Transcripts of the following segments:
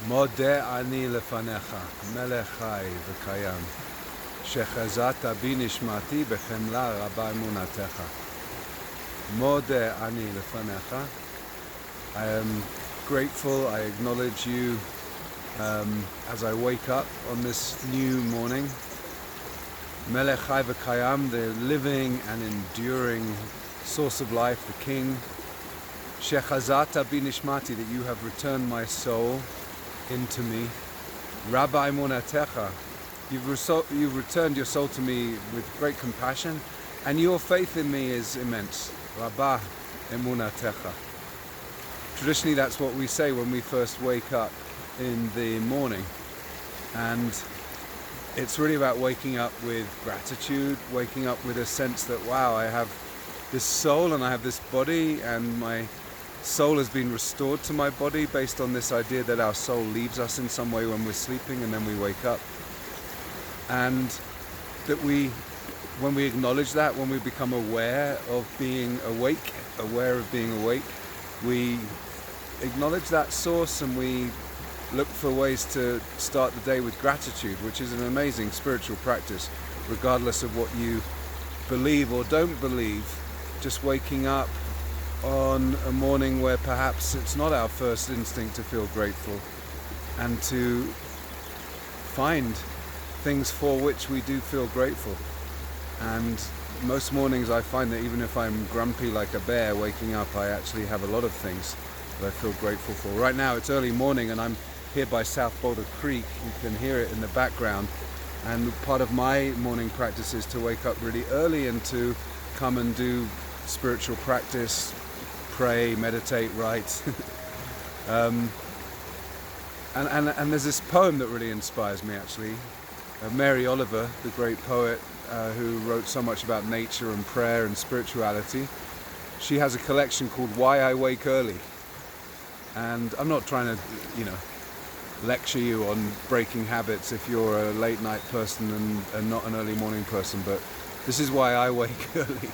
מודה אני לפניך, מלך חי וקיים, שחזרת בי נשמתי בחמלה רבה אמונתך. מודה אני לפניך. I am grateful, I acknowledge you as I wake up on this new morning. Melech Chai V'Kayam, the living and enduring source of life, the King. Shechazata bi nishmati, that you have returned my soul into me. Rabbi Monatecha, you've returned your soul to me with great compassion, and your faith in me is immense. Rabbi Emunatecha. Traditionally, that's what we say when we first wake up in the morning, and it's really about waking up with gratitude, waking up with a sense that, wow, I have this soul and I have this body, and my soul has been restored to my body based on this idea that our soul leaves us in some way when we're sleeping and then we wake up. And that when we acknowledge that, when we become aware of being awake, we acknowledge that source, and we look for ways to start the day with gratitude, which is an amazing spiritual practice, regardless of what you believe or don't believe. Just waking up on a morning where perhaps it's not our first instinct to feel grateful, and to find things for which we do feel grateful. And most mornings I find that even if I'm grumpy like a bear waking up, I actually have a lot of things that I feel grateful for. Right now it's early morning and I'm here by South Boulder Creek. You can hear it in the background, and part of my morning practice is to wake up really early and to come and do spiritual practice, pray, meditate, write. And there's this poem that really inspires me, actually. Mary Oliver, the great poet who wrote so much about nature and prayer and spirituality, she has a collection called Why I Wake Early. And I'm not trying to, lecture you on breaking habits if you're a late night person and not an early morning person, but this is why I wake early.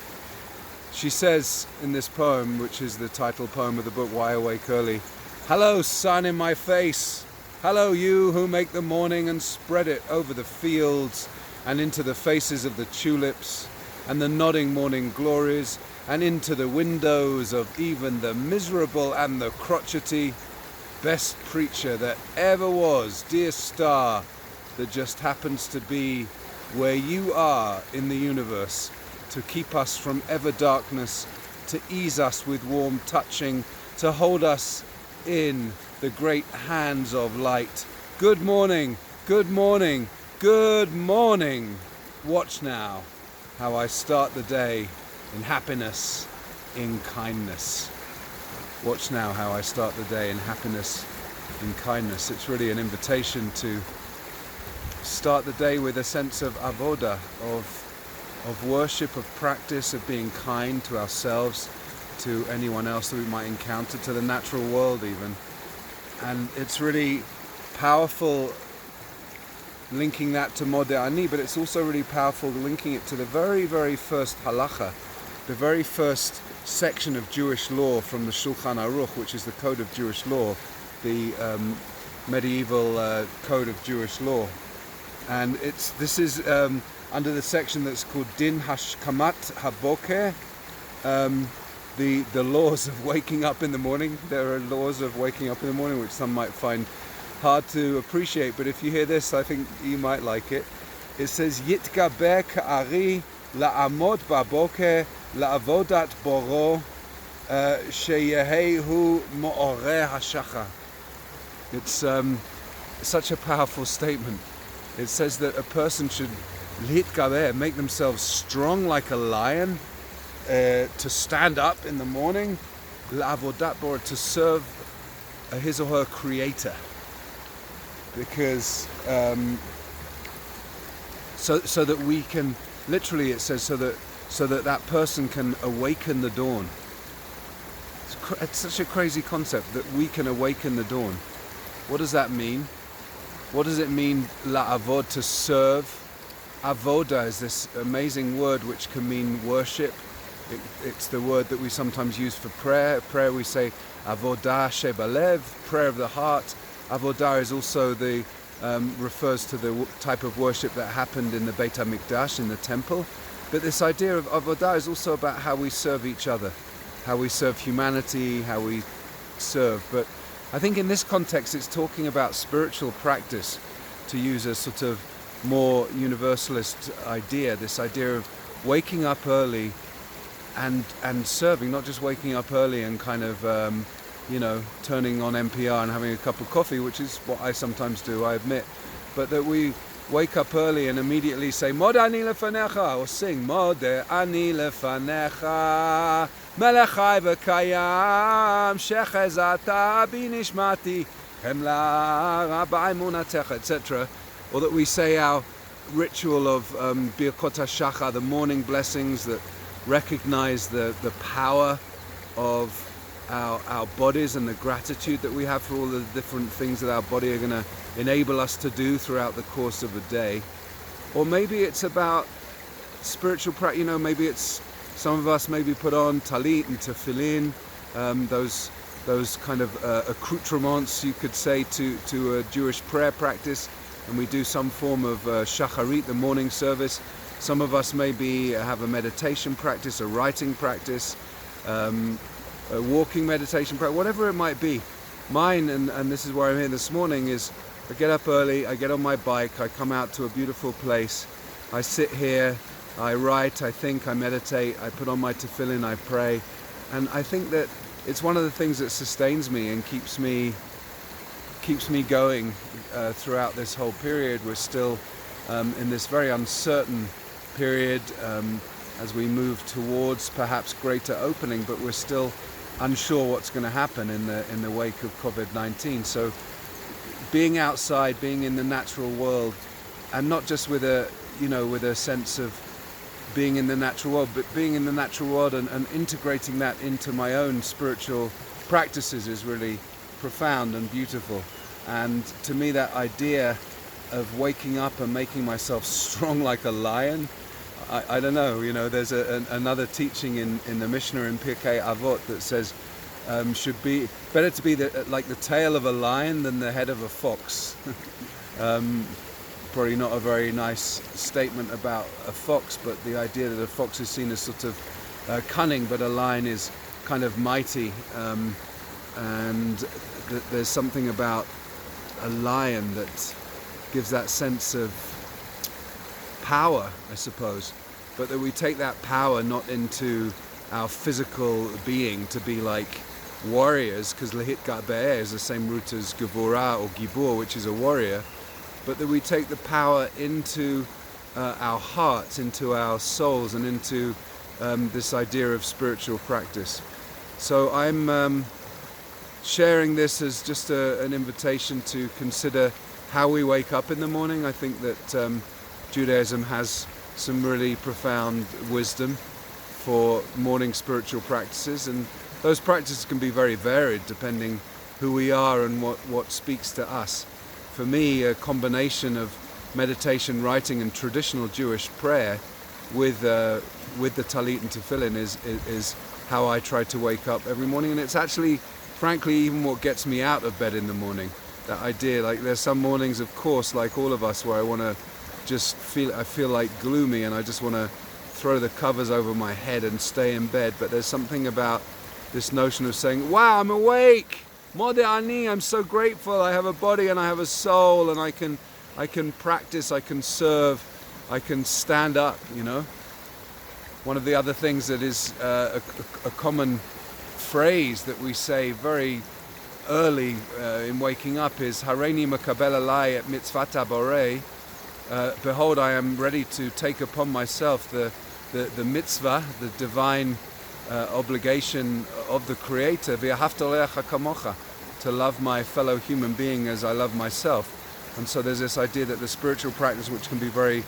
She says in this poem, which is the title poem of the book, Why I Wake Early, "Hello, sun in my face. Hello, you who make the morning and spread it over the fields and into the faces of the tulips and the nodding morning glories and into the windows of even the miserable and the crotchety. Best preacher that ever was, dear star, that just happens to be where you are in the universe, to keep us from ever darkness, to ease us with warm touching, to hold us in the great hands of light. Good morning, good morning, good morning. Watch now how I start the day in happiness, in kindness." Watch now how I start the day in happiness, in kindness. It's really an invitation to start the day with a sense of avoda, of worship, of practice, of being kind to ourselves, to anyone else that we might encounter, to the natural world even. And it's really powerful linking that to Modeh Ani, but it's also really powerful linking it to the very, very first halacha, the very first section of Jewish law from the Shulchan Aruch, which is the code of Jewish law, the medieval code of Jewish law. And this is under the section that's called Din Hashkamat Haboker, the laws of waking up in the morning. There are laws of waking up in the morning which some might find hard to appreciate, but if you hear this, I think you might like it. It says, Yitgaber ka'ari la'amod baboker la'avodat boro sheyehehu mo'oreh hashachar. It's such a powerful statement. It says that a person should litgaber, make themselves strong like a lion, to stand up in the morning, la'avodat boro, to serve his or her creator. Because so that we can, literally it says, so that person can awaken the dawn. It's such a crazy concept that we can awaken the dawn. What does that mean? What does it mean, la'avod, to serve? Avoda is this amazing word which can mean worship. It's the word that we sometimes use for prayer. Prayer we say avodah shebalev, prayer of the heart. Avodah is also refers to the type of worship that happened in the Beit HaMikdash, in the temple. But this idea of Avodah is also about how we serve each other, how we serve humanity, how we serve. But I think in this context it's talking about spiritual practice, to use a sort of more universalist idea, this idea of waking up early and serving, not just waking up early and kind of turning on NPR and having a cup of coffee, which is what I sometimes do, I admit, but that we wake up early and immediately say Mod ani lefanecha, or sing Mod ani lefanecha melech chai v'kayam shechezata binishmati chemla rabbi emunatecha, etc. Or that we say our ritual of Birkot HaShachar, the morning blessings that recognize the power of our bodies and the gratitude that we have for all the different things that our body are going to enable us to do throughout the course of a day. Or maybe it's about spiritual practice, maybe it's some of us maybe put on talit and tefillin, those kind of accoutrements, you could say, to a Jewish prayer practice, and we do some form of shacharit, the morning service. Some of us maybe have a meditation practice, a writing practice, a walking meditation practice, whatever it might be. Mine, and this is where I'm here this morning, is I get up early, I get on my bike, I come out to a beautiful place, I sit here, I write, I think, I meditate, I put on my tefillin, I pray, and I think that it's one of the things that sustains me and keeps me going throughout this whole period. We're still in this very uncertain period as we move towards perhaps greater opening, but we're still unsure what's going to happen in the wake of COVID-19. So being outside, being in the natural world, and not just with a sense of being in the natural world, but being in the natural world and integrating that into my own spiritual practices is really profound and beautiful. And to me, that idea of waking up and making myself strong like a lion, I don't know, there's another teaching in the Mishnah in Pirkei Avot that says should be better to be like the tail of a lion than the head of a fox. Probably not a very nice statement about a fox, but the idea that a fox is seen as sort of cunning, but a lion is kind of mighty, and there's something about a lion that gives that sense of power, I suppose, but that we take that power not into our physical being to be like warriors, because lehit ga'be'eh is the same root as gevurah or gibur, which is a warrior, but that we take the power into our hearts, into our souls, and into this idea of spiritual practice. So I'm sharing this as just an invitation to consider how we wake up in the morning. I think that Judaism has some really profound wisdom for morning spiritual practices, and those practices can be very varied depending who we are and what speaks to us. For me, a combination of meditation, writing, and traditional Jewish prayer with the talit and tefillin is how I try to wake up every morning, and it's actually, frankly, even what gets me out of bed in the morning. That idea, like there's some mornings, of course, like all of us, where I want to just feel like gloomy, and I just want to throw the covers over my head and stay in bed. But there's something about this notion of saying, wow, I'm awake, Modeh ani, I'm so grateful, I have a body and I have a soul, and I can practice, I can serve, I can stand up, One of the other things that is a common phrase that we say very early in waking up is Hareini makabel alai et mitzvat borei. Behold, I am ready to take upon myself the mitzvah, the divine obligation of the Creator, v'ahavta le'acha kamocha, to love my fellow human being as I love myself. And so there's this idea that the spiritual practice, which can be very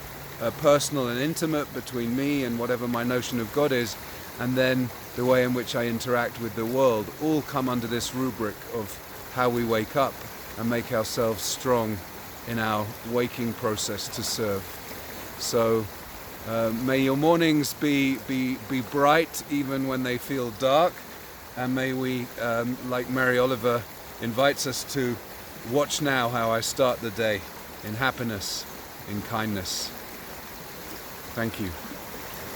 personal and intimate between me and whatever my notion of God is, and then the way in which I interact with the world, all come under this rubric of how we wake up and make ourselves strong in our waking process to serve. So may your mornings be bright even when they feel dark, and may we, like Mary Oliver invites us to, Watch now how I start the day in happiness, in kindness. Thank you.